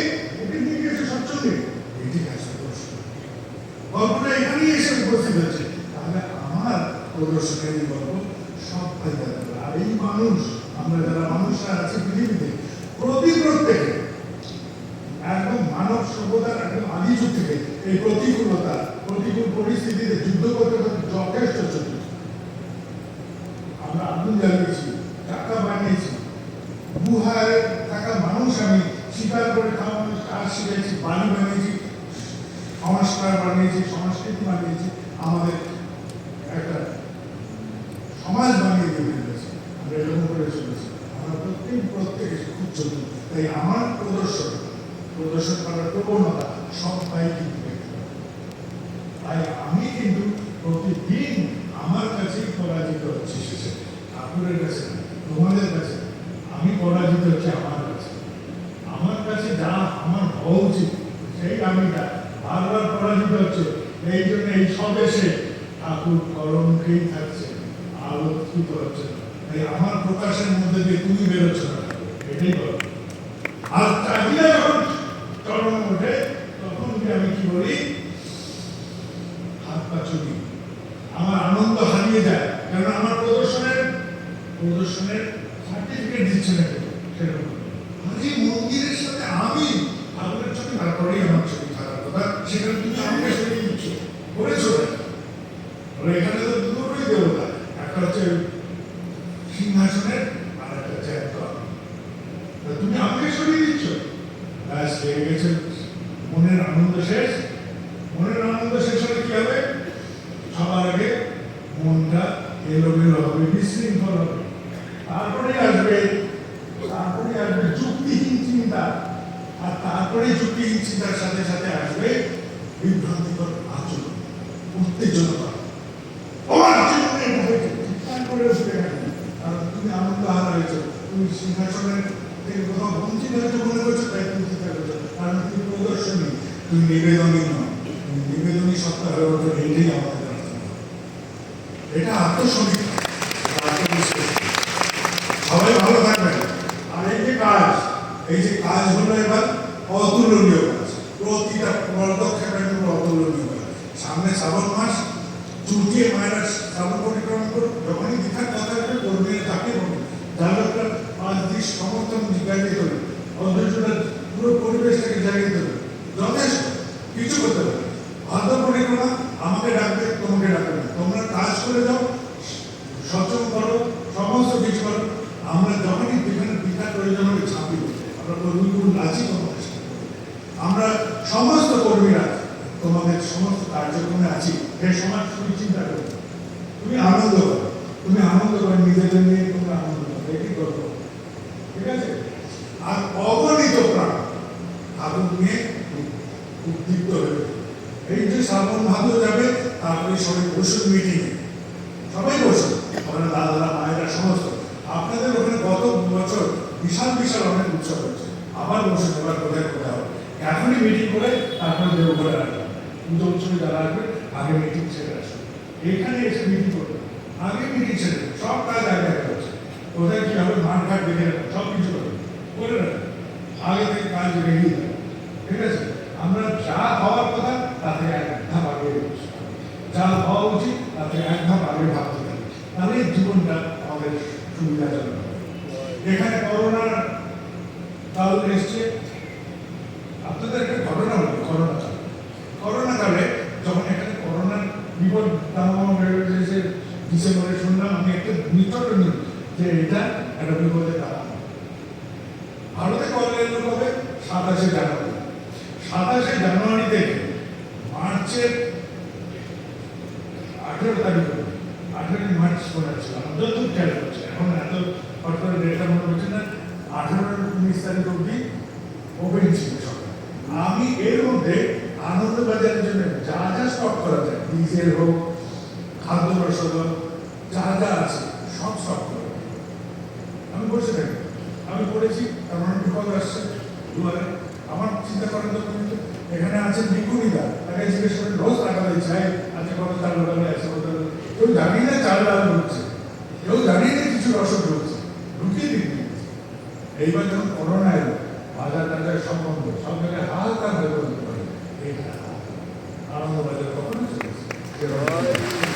নিয়ে গেছো সচ্ছন্দে, এটি আসলে প্রশ্ন। গল্পটা এখানেই এসে উপস্থিত হচ্ছে। তাহলে আমার প্রদর্শনের এই গল্প সব ভাই যাবে। আর এই মানুষ, আমরা যারা মানুষরা আছি পৃথিবীতে, প্রত্যেকে একদম মানব সভ্যতার একদম আদি যুগ থেকে এই প্রতিকূলতা, প্রতিকূল পরিস্থিতিতে যুদ্ধ করতে করতে যথেষ্ট চলছে। আমরা আগুন জ্বালিয়েছি, টাকা বানিয়েছি, গুহায় থাকা মানুষ, আমি শিকার করে খাওয়া মানুষ, কাজ শিখেছি, বাড়ি বানিয়েছি, সংস্কার বানিয়েছি, সংস্কৃতি বানিয়েছি, আমাদের একটা সমাজ বানিয়ে দিয়ে ফেলেছি, আমরা এরকম করে চলেছি। আমরা প্রত্যেকে খুব চলছি। তাই আমার প্রদর্শন করার প্রবণতা সবাই কিন্তু দেখতে পাবে। তাই আমি কিন্তু প্রতিদিন আমার কাছেই পরাজিত হচ্ছি, শেষে ঠাকুরের কাছে, তোমাদের কাছে আমি পরাজিত হচ্ছি, আমার কাছে যা আমার হওয়া উচিত সেই আমি বারবার পরাজিত হচ্ছে। এই জন্য এই স্বদেশে ঠাকুর কলঙ্কেই থাকছে, আলোকিত হচ্ছে। তাই আমার প্রকাশের মধ্যে দিয়ে তুমি বেরোচ্ছ না, এটাই বলো। আর চাহিদা যখন চরম ওঠে, তখন আমি কি বলি, হাত পা ছুটি, আমার আনন্দ হারিয়ে যায়। কারণ আমার প্রদর্শনের সার্টিফিকেট দিচ্ছে না কেউ, সেরকম। মন্দিরের সাথে আমি ঠাকুরের সাথে পরেই আমার ছবি থাকার কথা, সেখানে তুমি আমাকে সরিয়ে দিচ্ছ, বলেছো না? এখানে তো দুটোই দেবতা, একটা হচ্ছে সিংহাসনের আর একটা হচ্ছে একদম। তুমি আমাকে সরিয়ে দিচ্ছ, ব্যাস হয়ে গেছে, মনের আনন্দ শেষ। মনের আনন্দ শেষ হলে কি হবে? সবার আগে মনটা এলোমেলো হবে, বিশৃঙ্খল হবে, তারপরে আসবে যুক্তিহীন চিন্তা, আর তারপরে যুক্তিহীন চিন্তার সাথে সাথে আসবে বিভ্রান্তিকর আচরণ, উত্তেজনা। আমার জীবনে চিৎকার করে উঠবে কেন? কারণ তুমি আনন্দ হারা হয়েছো, তুমি সিংহাসনের থেকে কোথাও বঞ্চিত হয়েছো মনে করছো, তাই তুমি চিৎকার করছো। কারণ তুমি প্রদর্শনী, তুমি নিবেদনী নয়, তুমি নিবেদনী সত্তা হয়ে ওঠো। এইটাই আমাদের প্রার্থনা, এটা আত্মসমীক্ষা, আত্মবিশ্বাস। সবাই ভালো থাকবেন। আর এই যে কাজ হলো এবার অতুলনীয় কাজ, প্রতিটা পদক্ষেপে অতুলনীয় কাজ। সামনে শ্রাবণ মাস, চুটিয়ে মায়েরা শ্রাবণ পরিক্রমা করুন, যখনই দীক্ষার কথা হবে কর্মীরা তাকে বলুন, জাগরটা 5 দিন সমর্থন জাগিয়ে তোলেন, অধ্যক্ষটা পুরো পরিবেশটাকে জাগিয়ে তোলেন, যথেষ্ট কিছু করতে পারে। ভাদ্র পরিক্রমা আমাকে ডাকবে, তোমাকে ডাকবে না, তোমরা কাজ করে যাও, সচেতন করো, সমস্ত কিছু করো। আমরা যখনই যেখানে দীক্ষার প্রয়োজন হবে ছাপি করতে, আমরা কর্মীগুলো আছি তোমাদের সাথে, আমরা সমস্ত কর্মীরা তোমাদের সমস্ত কার্যক্রমে আছি। এই সময় তুমি চিন্তা করো, তুমি আনন্দ করো, নিজেদের নিয়ে তোমরা আনন্দ করো, এটাই করবো, ঠিক আছে? আর অগণিত প্রাণ আগুন নিয়ে উদ্দীপ্ত হয়ে, এই যে শ্রাবণ ভাদ্র যাবে, তারপরে সবাই বসুন মিটিংয়ে, সবাই বসুন, ওখানে দাদারা মায়েরা সমস্ত। আপনাদের ওখানে গত বছর বিশাল বিশাল অনেক উৎসব হচ্ছে, আবার বসুন, এবার কোথায় কোথায় হবে, এখনই মিটিং করে তারপরে দেব করে রাখবেন। পুজো উৎসবে যারা আসবে আগে মিটিং ছেড়ে আসবে, এখানে এসে মিটিং করবে, আগে মিটিং ছেড়ে সব কাজ আগে আগে হচ্ছে, কোথায় কি হবে মাঠঘাট দেখে রাখবেন, সব কিছু করবেন, করে রাখবেন, আগে থেকে কাজ রেডি যাবে, ঠিক আছে? আমরা যা হওয়ার কথা তাতে এক ধাপ আগে, যা হওয়া উচিত তাতে এক ধাপ আগে ভাবতে পারি, তাহলে জীবনটা আমাদের সুবিধাজনক হবে। এখানে করোনার কাল এসছে, আপনাদের একটা ঘটনা হলো করোনা কালে যখন এখানে করোনার বিপদ বেড়েছে, ডিসেম্বরে শুনলাম আমি একটা নিকট নিউজ যে এটা একটা বিপদের কারণ। ভারতে করোনা এলো কবে? 27শে জানুয়ারি। 27শে জানুয়ারি থেকে মার্চের 18 তারিখ, 18 মার্চ মনে হচ্ছে, আমার যতদূর খেয়াল করছে, এখন এত হট করে ডেটটা মনে হচ্ছে না, 18-19 তারিখ অব্দি ওপেন ছিল সব। আমি এর মধ্যে আনন্দবাজারের জন্য যা যা স্টক করা যায়, ডিজেল হোক, খাদ্য রসদ হোক, যা যা আছে সব স্টক করা যায়। আমি বসে থাকি, আমি পড়েছি, আমার বিপদ আসছে দুয়ারে, আমার চিন্তা করেন তো কিন্তু এখানে আছেন বিকুনিদা, তাকে জিজ্ঞেস করে রোজ টাকা দিচ্ছে, আজকে কত চাল ডালে আছে, কেউ জানি না চাল ডাল ঢুকছে, কেউ জানি না কিছু রসদ ঢুকছে, ঢুকিয়ে দিচ্ছে। এইবার যখন করোনা এলো, বাজার টাজার সব বন্ধ, সব জায়গায় হালকা হয়ে বলতে পারে, এটা আনন্দবাজার কখনো চলেছে।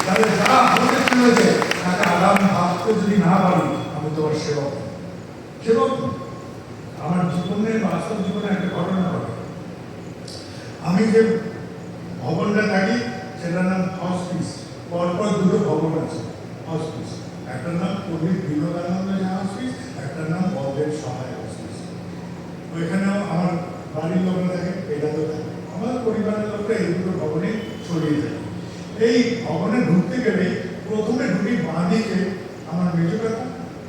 তাহলে যা আমাদের চলেছে তাকে আগামী ভাবতে যদি না পারি, আমি তোমার সেবক। আমার জীবনের বাস্তব জীবনে একটা ঘটনা ঘটে। আমি যে ভবনটা থাকি সেটার নাম হসপিস, পরপর দুটো ভবন আছে হসপিস, একটার নাম পণ্ডিত বিনোদানন্দ হসপিস, একটার নাম বলদেব সহায় হসপিস। ওইখানেও আমার বাড়ির লোকরা থাকে, এটাতেও থাকে, আমার পরিবারের লোকরা এই দুটো ভবনে ছড়িয়ে থাকে। এই ভবনে ঢুকতে গেলে প্রথমে ঢুকি বাঁ দিকে আমার মেজো কাকা,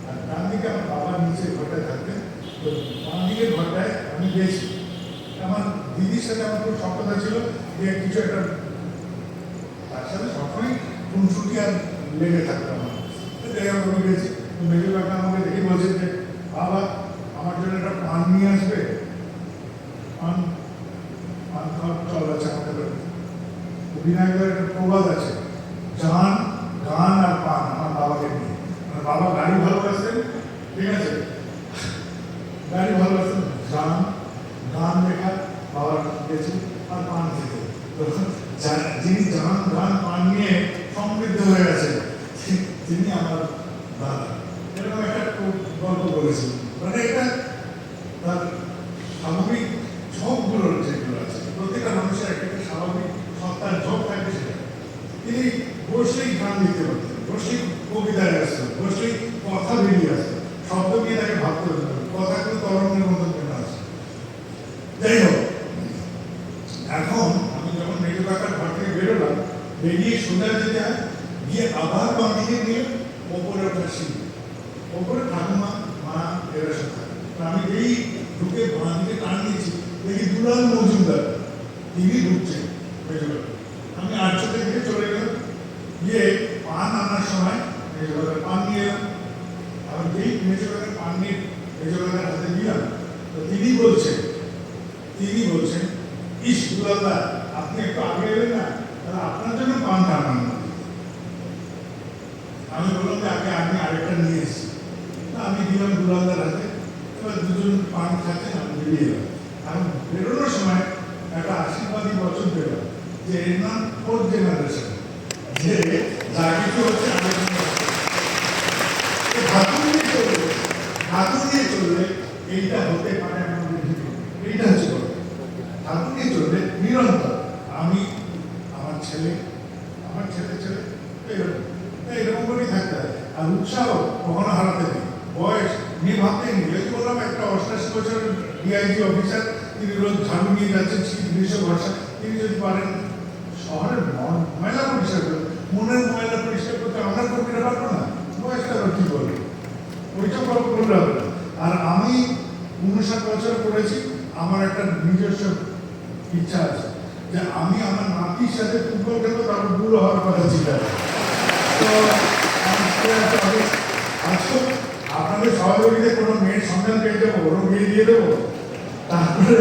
আর ডান দিকে আমার বাবার নিচের ঘরটায় থাকতেন। তো বাঁ দিকের ঘরটায় আমি গেছি, আমার দিদির সাথে আমার খুব সক্ষতা ছিল যে কিছু একটা, তার সাথে সবসময় খুনসুটি আর লেগে থাকতো আমার। আমি গেছি, মেজো কাকা আমাকে দেখে বলছেন যে বাবা আমার জন্য একটা পান নিয়ে আসবে, পান খাওয়ার চল আছে আমাদের। বিনায়কের একটা প্রবাদ আছে, গান আর পান, আমার বাবাকে নিয়ে। মানে বাবা গাড়ি ভালোবাসতেন, ঠিক আছে, গাড়ি ভালোবাসতেন, গান লেখা বাবার গেছি, আর পান খেতে। যিনি গান পান নিয়ে সমৃদ্ধ হয়ে গেছে তিনি আমার দাদা। এরকম একটা গল্প বলেছি, মানে এটা তার স্বাভাবিক ঝোঁকগুলোর যেগুলো আছে এখন আমি যখন মেজো কাকার ঘর থেকে বেরোলাম, বেরিয়ে সোজা যেতে হয়, গিয়ে আবার বাঁ দিকে গিয়ে ওপরে ওঠার সিঁড়ি, ওপরে ঠাকুমা মা এরা সব থাকে। আমি এই ঢুকে বাঁ দিকে টান দিয়েছি, দেখি দুলাল মজুমদার তিনি ঢুকছেন মেজো কাকা। আমি আটশোতে দিকে চলে গেলাম, গিয়ে পান আনার সময় মেজো কাকার পান নিয়ে এলাম। আমি যেই মেজো কাকার পান নিয়ে মেজো কাকার হাতে দিলাম, তো তিনি বলছেন ইস দুলালদা, আপনি একটু আগে এলেন না, তাহলে আপনার জন্য পান টানান। আমি বললাম যে আগে আমি আরেকটা নিয়ে এসেছি। আমি দিলাম দুলালদার হাতে, এবার দুজন পান খাচ্ছেন, আমি বেরিয়ে এলাম। আমি বেরোনোর সময় একটা আশীর্বাদী বচন পেলাম যে এর নাম ফোর্থ জেনারেশন, যে যা কিছু হচ্ছে হাতু নিয়ে চললে এইটা হতে পারে আমাদের জীবন। এইটা হচ্ছে হাতু নিয়ে চললে নিরন্তর আমি আমার ছেলে এরকম করেই থাকতে হয়। আর উৎসাহ কখনো হারাতে নেই। বয়স নিয়ে ভাবতে নেই। যদি বললাম একটা 88 বছরের ডিআইজি অফিসার, তিনি রোজ ঝাড়ু নিয়ে যাচ্ছেন শীত গ্রীষ্ম বর্ষা, তিনি যদি পারেন শহরের ময়লা পরিষ্কার করে, মনের ময়লা পরিষ্কার করতে আমরা কর্মীরা পারবো না, বয়সটা কি বলবো, ওইসব গল্প করলে হবে না। আর আমি 59 বছর করেছি, আমার একটা নিজস্ব ইচ্ছা আছে যে আমি আমার নাতির সাথে ফুটবল খেলবো, তারপর বুড়ো হওয়ার কথা ছিল। তো আজকে আপনাদের সহযোগিতায় কোনো মেয়ের সন্ধান পেয়ে যাবো, ওরও বিয়ে দিয়ে দেবো, তারপরে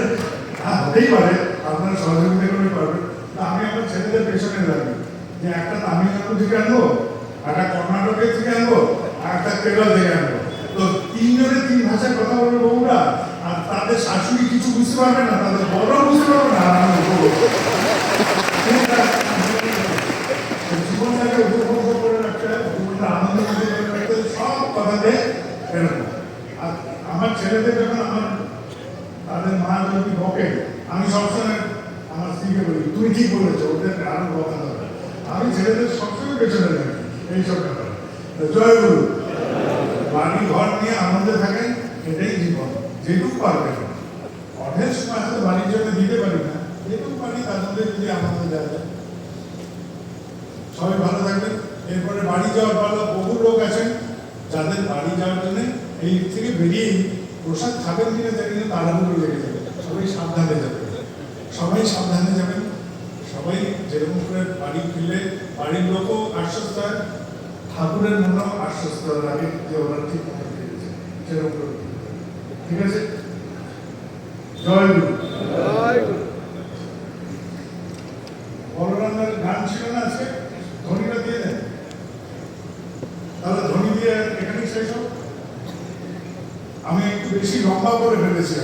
হতেই পারে আপনারা সহযোগিতা করে পারবেন। তা আমি আমার ছেলেদের পেছনে লাগি যে একটা তামিলনাড়ু থেকে আনবো, একটা কর্ণাটকের থেকে আনবো, আর একটা কেরল থেকে আনবো। তো তিনজনে তিন ভাষায় কথা বলবে বউরা, আর তাদের শাশুড়ি কিছু বুঝতে পারবে না, তাদের বড় বুঝতে পারবে না, আর আমি জীবনটাকে উপভোগ করে রাখতে হয়, জীবনটা আনন্দ করে রাখতে হয়, সব কথাতে এরকম। আর আমার ছেলেদের যখন তাদের মা যদি বকে, আমি সবসময় আমার স্ত্রীকে বলি তুই ঠিক বলেছো, ওদের আরো কথা দরকার। আমি ছেলেদের সবসময় পেছনে রাখি এইসব ব্যাপারে। জয় গুরু। বাড়ি ঘর নিয়ে আনন্দে থাকেন, এটাই জীবন। যেটুকু পারবেন, অঢেল সময় হয়তো বাড়ির জন্য দিতে পারি না, যেটুকু পারি তার মধ্যে যদি আনন্দ দেওয়া যায়। সবাই ভালো থাকবেন। এরপরে বাড়ি যাওয়ার পালা, বহু লোক আছেন যাদের বাড়ি যাওয়ার জন্য এই থেকে বেরিয়েই প্রসাদ খাবেন কিনা জানি না, তাড়াহুড়ো লেগে যাবে। সবাই সাবধানে যাবেন, সবাই যেরকম করে বাড়ি ফিরলে বাড়ির লোকও আশ্বস্ত হয়, ঠাকুরের মনেও আশ্বস্ত লাগে যে ওরা ঠিক মতো ফিরেছে, সেরকম করে। ঠিক আছে, জয় গুরু। বলরামের গান ছিল না আজকে, ধ্বনিটা দিয়ে দেন, তাহলে ধ্বনি দিয়ে এখানেই শেষ হোক। আমি একটু বেশি লম্বা করে ফেলেছি।